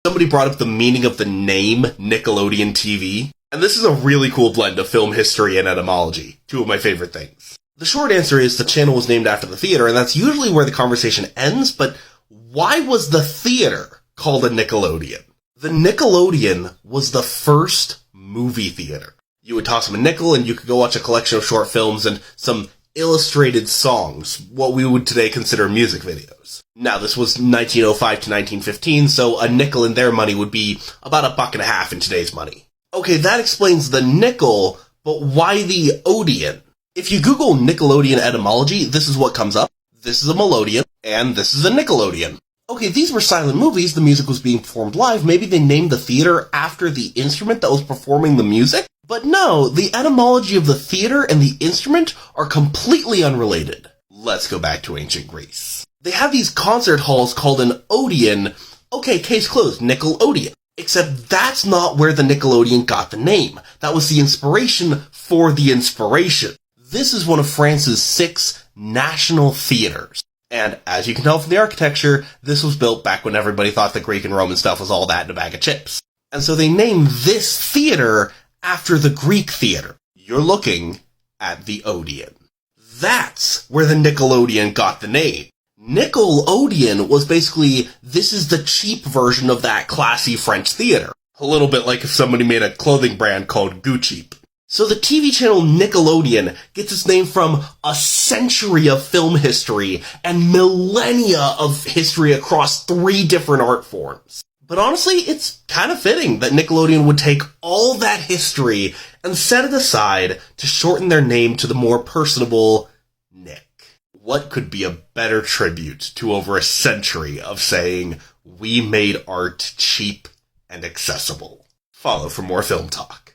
Somebody brought up the meaning of the name Nickelodeon TV, and this is a really cool blend of film history and etymology, two of my favorite things. The short answer is the channel was named after the theater, and that's usually where the conversation ends, but why was the theater called a Nickelodeon? The Nickelodeon was the first movie theater. You would toss them a nickel and you could go watch a collection of short films and some illustrated songs, what we would today consider music videos. Now, this was 1905 to 1915, so a nickel in their money would be about $1.50 in today's money. Okay, that explains the nickel, but why the Odeon? If you Google Nickelodeon etymology, this is what comes up. This is a Melodian, and this is a Nickelodeon. Okay, these were silent movies, the music was being performed live, maybe they named the theater after the instrument that was performing the music? But no, the etymology of the theater and the instrument are completely unrelated. Let's go back to ancient Greece. They have these concert halls called an Odeon. Okay, case closed, Nickelodeon. Except that's not where the Nickelodeon got the name. That was the inspiration for the inspiration. This is one of France's 6 national theaters. And as you can tell from the architecture, this was built back when everybody thought the Greek and Roman stuff was all that in a bag of chips. And so they named this theater after the Greek theater. You're looking at the Odeon. That's where the Nickelodeon got the name. Nickelodeon was basically, this is the cheap version of that classy French theater. A little bit like if somebody made a clothing brand called Gucci. So the TV channel Nickelodeon gets its name from a century of film history and millennia of history across 3 different art forms. But honestly, it's kind of fitting that Nickelodeon would take all that history and set it aside to shorten their name to the more personable Nick. What could be a better tribute to over a century of saying, we made art cheap and accessible? Follow for more film talk.